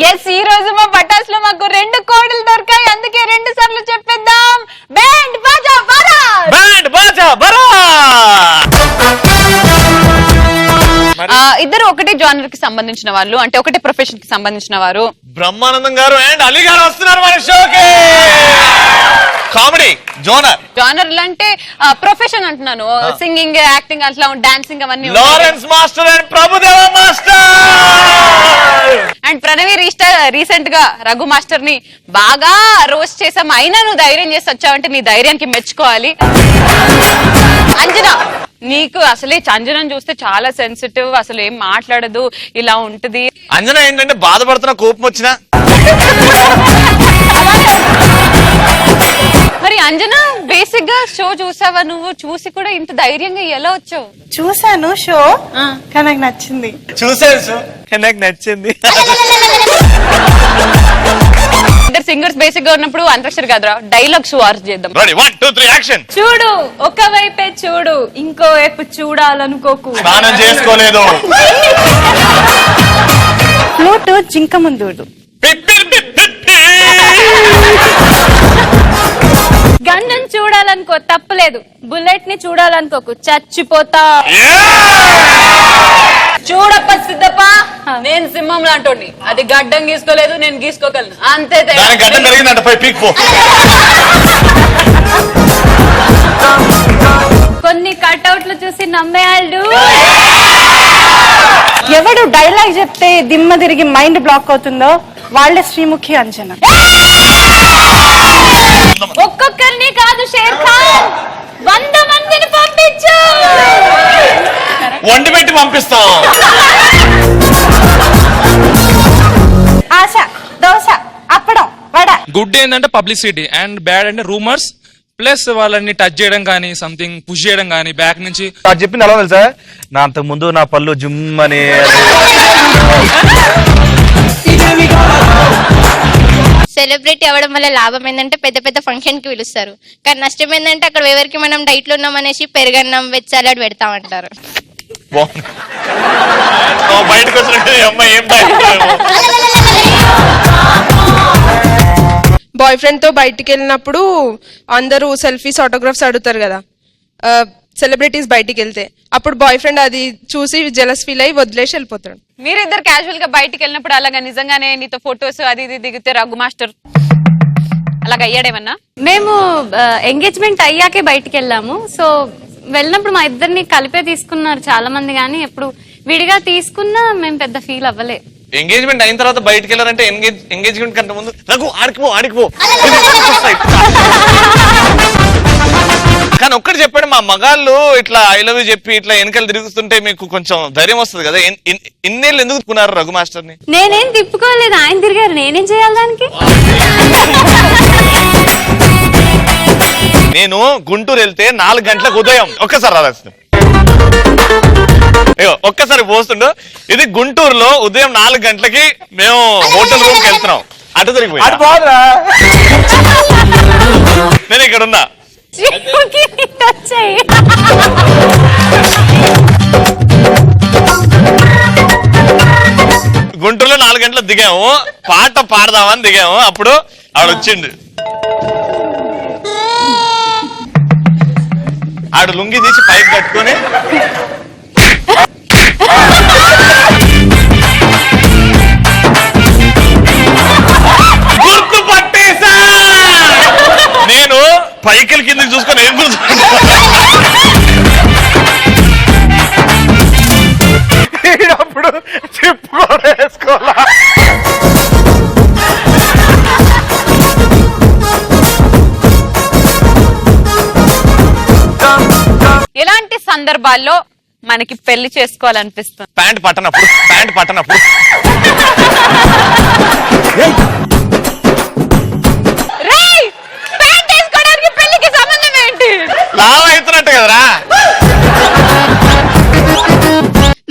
Yes, ఈ రోజు మా పటాస్ లో మాకు 2 కోడలు దొరికాయి, అందుకే 2 సార్లు చెప్పేద్దాం. బ్యాండ్ బాజా బరాత్, బ్యాండ్ బాజా బరాత్. ఇద్దరు ఒకటే జానర్ కి సంబంధించిన వాళ్ళు, అంటే ఒకటే ప్రొఫెషన్ కి సంబంధించిన వారు. బ్రహ్మానందం గారు అండ్ అలీ గారు వస్తున్నారు మన షోకి. కామెడీ జోనర్ అంటే ప్రొఫెషన్ అంటున్నాను, సింగింగ్, యాక్టింగ్, అట్లా డాన్సింగ్ అవన్నీ. Lawrence master and Prabhudeva master. And Pranavi recent గా రఘు మాస్టర్ ని బాగా రోస్ట్ చేసాం, అయినా నువ్వు ధైర్యం చేసి వచ్చావంటే నీ ధైర్యానికి మెచ్చుకోవాలి. అంజనా, నీకు అసలే అంజనా చూస్తే చాలా సెన్సిటివ్, అసలు ఏం మాట్లాడదు, ఇలా ఉంటది. అంజనా ఏంటంటే బాధపడుతున్న కోపం వచ్చినా. మరి అంజనా, బేసిక్ గా షో చూసావా నువ్వు? చూసి కూడా ఇంత ధైర్యంగా ఎలా వచ్చావు? చూసాను షో, కానీ నాకు నచ్చింది. చూసాను షో, కానీ నాకు నచ్చింది. ఇద్దరు సింగర్స్ బేసిక్ గా ఉన్నప్పుడు అంతక్షరి కాదురా, డైలాగ్స్ వార్స్ చేద్దాం. Ready 1 2 3 action. చూడు, ఒకవైపే చూడు, ఇంకో వైపు చూడాలనుకోకు. స్నానం చేసుకోలేదు. ఫ్లూట్ జింక ముందు. గన్నుని చూడాలనుకో, తప్పులేదు. బుల్లెట్ ని చూడాలనుకోకు, చచ్చిపోతా. చూడప్ప సిద్ధప్ప, నేను సింహం లాంటోని, అది గడ్డం గీసుకోలేదు, నేను గీసుకోగలను, అంతే. గడ్డం పెరిగిందంట, పోయి పీక్ పో. కొన్ని కట్అవుట్లు చూసి నమ్మేయాళ్ళు. ఎవడు డైలాగ్ చెప్తే దిమ్మ తిరిగి మైండ్ బ్లాక్ అవుతుందో వాళ్ళే శ్రీముఖి అంజనా. ఒక్కొక్కరిని కాదు షేర్ ఖాన్, 100 మందిని పంపించు. వండి పెట్టి పంపిస్తాం. ఆశ, దోశ, అప్పడం, వడ. గుడ్ ఏంటంటే పబ్లిసిటీ అండ్ బ్యాడ్ అంటే రూమర్స్, ప్లస్ వాళ్ళని టచ్ చేయడం కానీ, సంథింగ్ పుష్ చేయడం కానీ బ్యాక్ నుంచి. నాకు చెప్పింది ఎలా తెలుసా, నా అంతకు ముందు నా పళ్ళు జుమ్ అని. సెలబ్రిటీ అవ్వడం వల్ల లాభం ఏంటంటే పెద్ద పెద్ద ఫంక్షన్ కి పిలుస్తారు, కానీ నష్టం ఏంటంటే అక్కడ ఎవరికి మనం డైట్ లో ఉన్నాం అనేసి పెరుగన్నం, వెజ్ సాలడ్ పెడతామంటారు. బయటకు వచ్చినట్టు అమ్మాయి ఏం బయట. బాయ్ ఫ్రెండ్ తో బయటికి వెళ్ళినప్పుడు అందరూ సెల్ఫీస్, ఆటోగ్రాఫ్స్ అడుగుతారు కదా సెలబ్రిటీస్ బయటికి వెళ్తే, అప్పుడు బాయ్ ఫ్రెండ్ అది చూసి జెలస్ ఫీల్ అయ్యి వదిలేసి వెళ్ళిపోతాడు. మీరిద్దరు క్యాజువల్ గా బయటికి వెళ్ళినప్పుడు అలాగా నిజంగానే నీతో ఫొటోస్ అది ఇది దిగితే రఘు మాస్టర్ అలాగ అయ్యాడేమన్నా? మేము ఎంగేజ్మెంట్ అయ్యాకే బయటికి వెళ్ళాము. సో వెళ్ళినప్పుడు మా ఇద్దరిని కలిపే తీసుకున్నారు చాలా మంది, కానీ ఎప్పుడు విడిగా తీసుకున్నా మేము పెద్ద ఫీల్ అవ్వలే. ఎంగేజ్మెంట్ అయిన తర్వాత బయటకు వెళ్ళారంటే ఎంగేజ్మెంట్ కంటే ముందు రఘు ఆడికిపో. కానీ ఒక్కటి చెప్పండి, మా మగాళ్ళు ఇట్లా ఐ లవ్ యూ చెప్పి ఇట్లా వెనకాల తిరుగుతుంటే మీకు కొంచెం ధైర్యం వస్తుంది కదా. ఇన్నేళ్ళు ఎందుకు తిప్పుకున్నారు రఘు మాస్టర్ ని? నేనేం తిప్పుకోలేదు, ఆయన తిరిగారు, నేనేం చేయాలి దానికి? నేను గుంటూరు వెళ్తే 4 గంటలకు ఉదయం ఒక్కసారి రావాల్సింది, ఒక్కసారి పోస్తుండు. ఇది గుంటూరులో ఉదయం 4 గంటలకి మేము హోటల్ రూమ్ కి వెళ్తున్నాం. అటు తిరిగిపోయి నేను ఇక్కడ ఉన్నా. గుంటూరులో 4 గంటలకు దిగాము, పాట పాడదామని దిగాము. అప్పుడు ఆవిడ వచ్చిండు, ఆడు లుంగి తీసి పైకి కట్టుకొని గుర్తు పట్టేసా. నేను పైకిల కిందకి చూసుకొని ఏం గుర్తుప్పుడు చెప్పుకోలేసుకోవాలా. ఎలాంటి సందర్భాల్లో మనకి పెళ్లి చేసుకోవాలనిపిస్తుంది? ప్యాంట్ పట్టనప్పుడు ప్యాంట్ వేసుకోవడానికి పెళ్లికి సంబంధం ఏంటి? లావు అవుతున్నట్టు కదరా.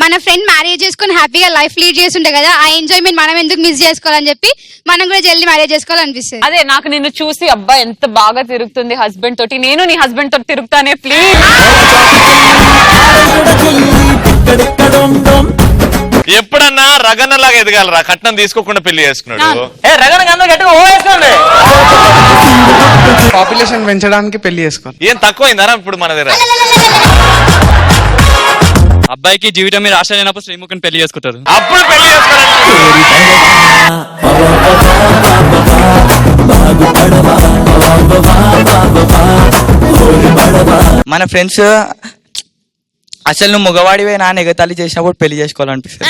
మన ఫ్రెండ్ మ్యారేజ్ చేసుకుని హ్యాపీగా లైఫ్ లీడ్ చేస్తుంటే కదా, ఆ ఎంజాయ్మెంట్ మనం ఎందుకు మిస్ చేసుకోవాలని చెప్పి మనం కూడా జల్దీ మ్యారేజ్ చేసుకోవాలనిపిస్తుంది. అదే నాకు నిన్ను చూసి అబ్బా ఎంత బాగా తిరుగుతుంది హస్బెండ్ తోటి, నేను నీ హస్బెండ్ తోటి తిరుగుతానే ప్లీజ్. ఎప్పుడన్నా ఏమన్నా రగన్నలాగా ఎదగాలరా, కట్నం తీసుకోకుండా పెళ్లి చేసుకున్నాడు. పాపులేషన్ పెంచడానికి పెళ్లి చేసుకోవాలి. ఏం తక్కువైందరా ఇప్పుడు మన దగ్గర? అబ్బాయికి జీవితం మీద ఆశ లేనప్పుడు శ్రీముఖిని పెళ్లి చేసుకుంటారు. అప్పుడు పెళ్లి చేసుకోవడానికి మన ఫ్రెండ్స్ అసలు నువ్వు మగవాడివే నా ఎగతాళి చేసినప్పుడు పెళ్లి చేసుకోవాలనిపిస్తుంది.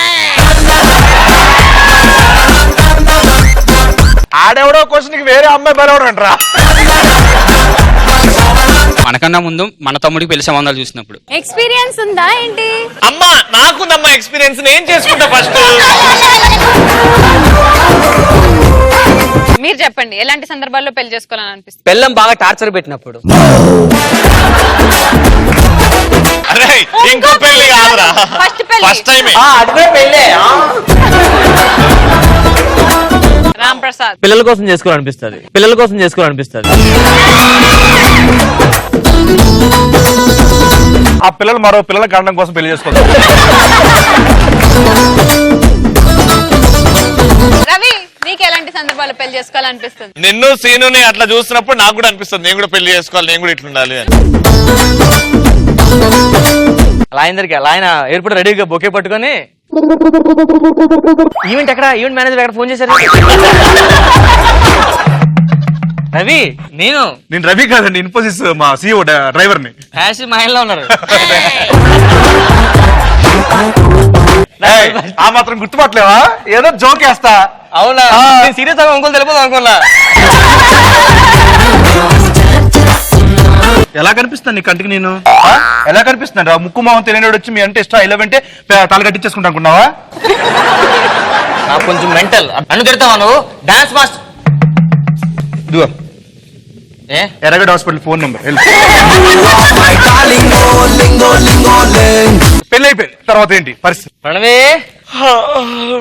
ఆడెవడో క్వశ్చన్కి వేరే అమ్మాయి బలవడం అంటరా. మనకన్నా ముందు మన తమ్ముడికి పెళ్లి సంబంధాలు చూసినప్పుడు ఎక్స్పీరియన్స్ ఉందా ఏంటి? అమ్మా నాకుందమ్మా ఎక్స్పీరియన్స్, నేను చేసుకుంటా ఫస్ట్. మీరు చెప్పండి, ఎలాంటి సందర్భాల్లో పెళ్లి చేసుకోవాలని అనిపిస్తుంది? పెళ్ళం బాగా టార్చర్ పెట్టినప్పుడు. అరే ఇంకో పెళ్లి కాదురా, ఫస్ట్ పెళ్లి. ఫస్ట్ టైమే. అదే పెళ్ళే. రామ్ ప్రసాద్. పిల్లల కోసం చేసుకోవాలనిపిస్తుంది, పిల్లల కోసం చేసుకోవాలనిపిస్తుంది. ఆ పిల్లలు మరో పిల్లల కారణం కోసం పెళ్లి చేసుకోవాలి. రవి, నీకు ఎలాంటి సందర్భాల్లో పెళ్లి చేసుకోవాలనిపిస్తుంది? నిన్ను సీనుని అట్లా చూసినప్పుడు నాకు కూడా అనిపిస్తుంది, నేను కూడా పెళ్లి చేసుకోవాలి, నేను కూడా ఇట్లుండాలి అని. అలా అందరికి అలా ఆయన ఎయిర్పోర్ట్ రెడీగా బొకే పట్టుకొని ఈవెంట్ ఎక్కడ, ఈవెంట్ మేనేజర్ ఎక్కడ ఫోన్ చేశారు? రవి నేను రవి కాదండి, ఇన్ఫోసిస్ మా CEO డ్రైవర్ ని. హ్యాష్ మహిళలో ఉన్నారు. ఆ మాత్రం గుర్తుపట్టలేవా? ఏదో జోక్ వేస్తా. అవునా? సీరియస్ గా ఇంకోలు తెలియదు అనుకున్నా. ఎలా కనిపిస్తాను నీ కంటికి నేను? ఎలా కనిపిస్తున్నాడు? ముక్కు మొహం తెలియనివాడు వచ్చి మీ అంటే ఇష్టం 11 తల కట్టించేసుకుంటా అనుకున్నావా? నాకు కొంచెం మెంటల్. అన్ను తిడతావా నువ్వు? డాన్స్ మాస్టర్ ఇదిగో ఎర్రగడ్డ హాస్పిటల్ ఫోన్ నెంబర్. పెళ్లి అయిపోయింది, తర్వాత ఏంటి పరిస్థితి? ప్రణవే అమ్మో,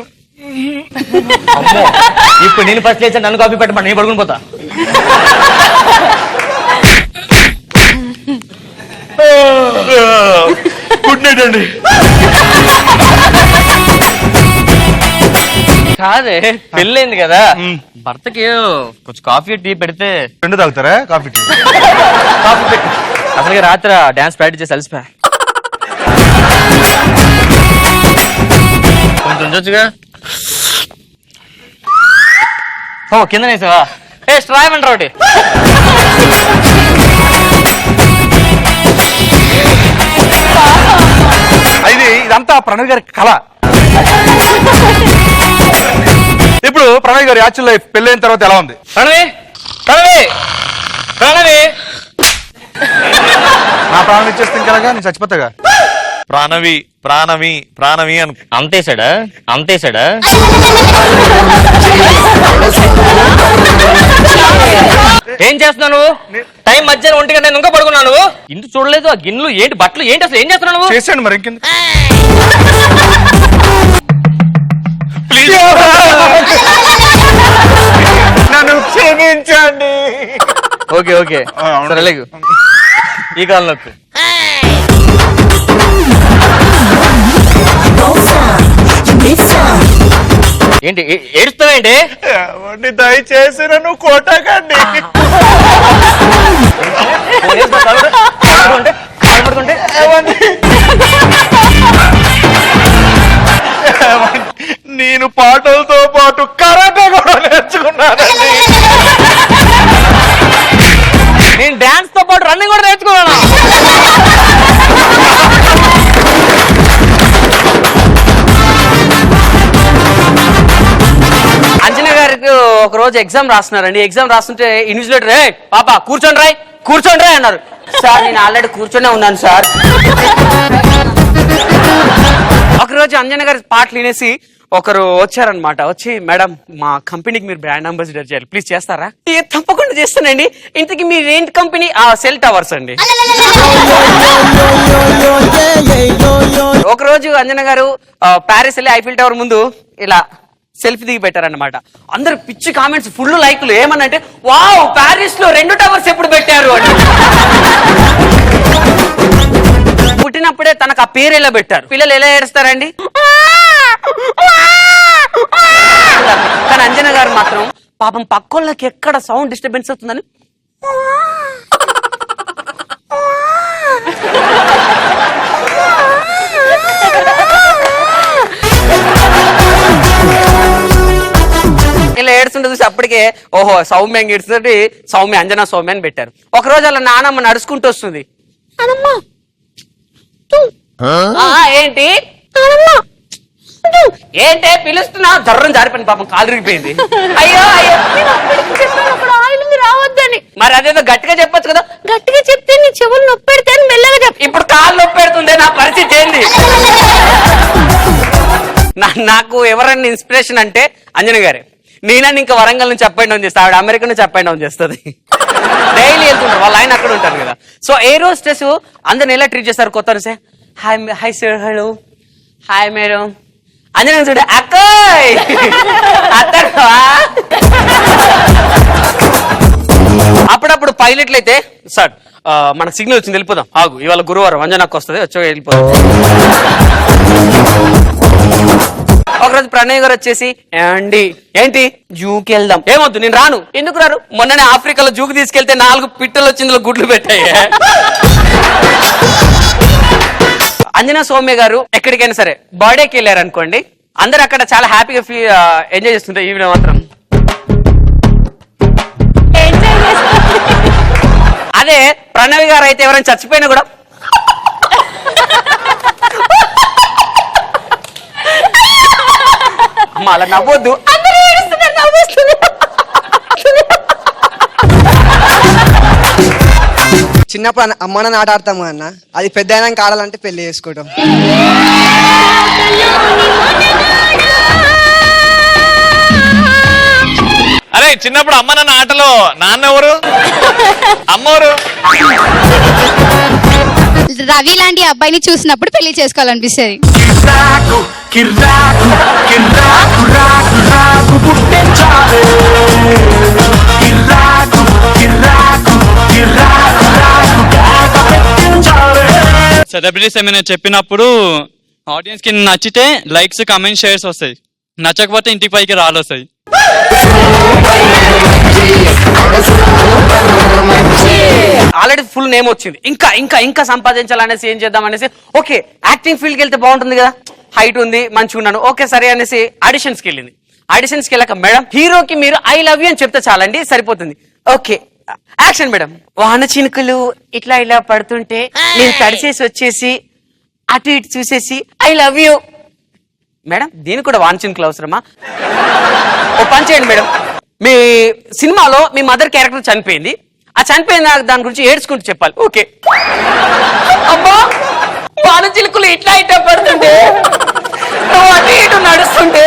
ఇప్పుడు నేను ఫస్ట్ లేచా, నన్ను కాపీ పెట్టమని నేను పడుకుని పోతా. గుడ్ నైట్ అండి. కాదే పెళ్ళైంది కదా, భర్తకి కొంచెం కాఫీ టీ పెడితే. రెండు తాగుతారా కాఫీ టీ? కాఫీ పెట్టి అసలు రాత్రి డాన్స్ ప్రాక్టీస్ చేసి అలసిపోయా. కొంచెం ఉంచొచ్చుగా. ఓ కింద వేసావా? ఏ స్ట్రా ఇవ్వండి ఒకటి. ఇదంతా ప్రణవ్ గారి కళ. ఇప్పుడు ప్రణవ్ గారి యాక్చువల్ లైఫ్ పెళ్ళైన తర్వాత ఎలా ఉంది? ప్రణవి ప్రణవి ప్రణవి నా ప్రాణం ఇచ్చేస్తే ఇంకలాగా నేను చచ్చిపోతాగా. ప్రాణవి ప్రాణవి ప్రాణవి అను. అంతేసాడా అంతేసాడా? ఏం చేస్తున్నావు నువ్వు? టైం మధ్యాహ్నం 1 గంట ఇంకా పడుకున్నావు నువ్వు. ఇందు చూడలేదు, ఆ గిన్నెలు ఏంటి, బట్టలు ఏంటి, అసలు ఏం చేస్తున్నావు నువ్వు? చేసాను మరి ఇంకెందుకు. ప్లీజ్ నన్ను క్షమించండి. ఓకే ఓకే సరే లేకు. ఈ కాలం నొక్కు. ఏంటి ఏడుస్తావేంటి? దయచేసి నన్ను కొట్టకండి. నేను పాటలతో పాటు కరాటే కూడా నేర్చుకున్నానండి. నేను డాన్స్ తో పాటు రన్నింగ్ కూడా నేర్చుకున్నాను. అంజనా గారికి ఒక రోజు ఎగ్జామ్ రాస్తున్నారండి. ఎగ్జామ్ రాస్తుంటే ఇన్విజిలేటర్ పాప కూర్చోండి రాయ్ అన్నారు. సార్ నేను ఆల్రెడీ కూర్చొనే ఉన్నాను సార్. ఒకరోజు అంజనా గారి పాటలు వినేసి ఒకరు వచ్చారనమాట. వచ్చి మేడం మా కంపెనీకి మీరు బ్రాండ్ అంబాసిడర్ చేయాలి, ప్లీజ్ చేస్తారా? తప్పకుండా చేస్తానండి. ఇంతకీ మీ ఏంటి కంపెనీ? సెల్ టవర్స్ అండి. ఒకరోజు అంజనా గారు ప్యారిస్ వెళ్ళి ఐఫిల్ టవర్ ముందు ఇలా సెల్ఫీ దిగి పెట్టారన్నమాట. అందరు పిచ్చి కామెంట్స్, ఫుల్ లైక్లు. ఏమనంటే వావ్ ప్యారిస్ లో 2 టవర్స్ ఎప్పుడు పెట్టారు అని. పుట్టినప్పుడే తనకు ఆ పేరు ఎలా పెట్టారు. పిల్లలు ఎలా ఏడుస్తారండి? పాపం పక్కోళ్ళకి ఎక్కడ సౌండ్ డిస్టర్బెన్స్ అవుతుందని ఇలా ఏడుస్తుంటే చూసి అప్పటికే ఓహో సౌమ్య ఏడుస్తుంటే సౌమ్య అంజనా సౌమ్య అని పెట్టారు. ఒక రోజు అలా నానమ్మ నడుచుకుంటూ వస్తుంది. ఏంటి ఏంటే పిలుస్తున్నా జర్రం జారిపోయింది పాపం కాలు రిగిపోయింది. అయ్యో అయ్యో రావద్దని. మరి అదేదో గట్టిగా చెప్పొచ్చు కదా. గట్టిగా చెప్తే నీ చెవులు నొప్పి పెడితే మెల్లగా చెప్పు. ఇప్పుడు కాళ్ళు నొప్పి పెడుతుండే నా పరిస్థితి ఏంది? నాకు ఎవరన్నా ఇన్స్పిరేషన్ అంటే అంజన గారే. నేనని ఇంకా వరంగల్ నుంచి అప్ అండ్ డౌన్ చేస్తా, ఆవిడ అమెరికా నుంచి అప్ అండ్ డౌన్ చేస్తుంది. డైలీ వెళ్తుంటారు, వాళ్ళ ఆయన అక్కడ ఉంటారు కదా. సో ఏ రోజు అందరిని ఎలా ట్రీట్ చేస్తారు? కొత్త hi hi sir, hello hi madam. Anjana చూడ అక్కాయ్ అప్పుడప్పుడు పైలట్లు అయితే సార్ మనకు సిగ్నల్ వచ్చింది వెళ్ళిపోదాం, ఆగు ఇవాళ గురువారం అంజనాకు వస్తుంది వచ్చి వెళ్ళిపోదాం. ఒకరోజు ప్రణయ్ గారు వచ్చేసి అండి ఏంటి జూకి వెళ్దాం. ఏమొద్దు నేను రాను. ఎందుకు రారు? మొన్ననే ఆఫ్రికాలో జూకి తీసుకెళ్తే 4 పిట్టలు వచ్చి ఇందులో గుడ్లు పెట్టాయి. అంజనా సౌమ్య గారు ఎక్కడికైనా సరే బర్త్డేకి వెళ్ళారు అనుకోండి, అందరు అక్కడ చాలా హ్యాపీగా ఎంజాయ్ చేస్తుంటారు. ఈవిడ మాత్రం అదే ప్రణవి గారు అయితే ఎవరైనా చచ్చిపోయినా కూడా అలా నవ్వొద్దు. చిన్నప్పుడు అమ్మ నాన్న ఆట ఆడతాము అన్న, అది పెద్ద అయినాక ఆడాలంటే పెళ్లి చేసుకోవడం. అరే చిన్నప్పుడు అమ్మ నాన్న ఆటలో నాన్న ఎవరు, అమ్మ ఎవరు? రవి లాంటి అబ్బాయిని చూసినప్పుడు పెళ్లి చేసుకోవాలనిపిస్తుంది. సెలబ్రిటీస్ ఏమైనా చెప్పినప్పుడు ఆడియన్స్ కి నచ్చితే లైక్స్ కామెంట్స్ షేర్స్ వస్తాయి, నచ్చకపోతే ఇంటికి పైకి రాలొస్తాయి. ఆల్రెడీ ఫుల్ నేమ్ వచ్చింది, ఇంకా ఇంకా ఇంకా సంపాదించాలనేసి ఏం చేద్దాం అనేసి ఓకే యాక్టింగ్ ఫీల్డ్కి వెళ్తే బాగుంటుంది కదా, హైట్ ఉంది మంచిగా ఉన్నాను ఓకే సరే అనేసి ఆడిషన్స్కి వెళ్ళింది. ఆడిషన్స్కి వెళ్ళాక మేడం హీరోకి మీరు ఐ లవ్ యూ అని చెప్తే చాలండి సరిపోతుంది. Okay action madam. వాన చినుకులు ఇట్లా ఇలా పడుతుంటే నేను తడిసేసి వచ్చేసి అటు ఇటు చూసేసి ఐ లవ్ యూ. మేడం దీనికి కూడా వాన చినుకులు అవసరమా? ఓ పని చేయండి మేడం, మీ సినిమాలో మీ మదర్ క్యారెక్టర్ చనిపోయింది, ఆ చనిపోయిన దాని గురించి ఏడ్చుకుంటూ చెప్పాలి. ఓకే. అబ్బా వాన చిలుకులు ఇట్లా ఇట్లా పడుతుంటే నువ్వు అటు ఇటు నడుస్తుంటే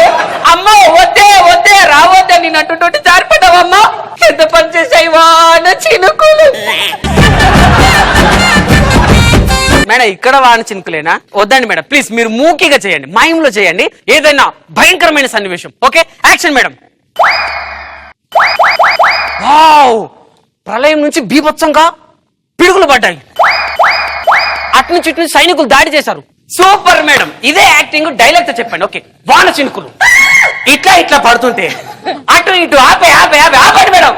అమ్మ వద్దే వద్దే రావద్దే నేను అటు జారిపడ్డావమ్మా, ఎంత పని చేసాయి వాన చినుకులు. మేడం ఇక్కడ వాన చినుకులేనా? వద్దండి మేడం ప్లీజ్, మీరు మూకీగా చేయండి, మైండ్ లో చేయండి ఏదైనా భయంకరమైన సన్నివేశం. Okay action madam. వావ్ ప్రళయం నుంచి బీభత్సంగా పిడుగులు పడ్డాయి, అట్నుంచి ఇటు నుంచి సైనికులు దాడి చేశారు. సూపర్ మేడం, ఇదే యాక్టింగ్. డైలాగ్ తో చెప్పండి. ఓకే వాన చినుకులు ఇట్లా ఇట్లా పడుతుంటే అటు ఇటు ఆపే ఆపే ఆపే ఆపండి మేడం.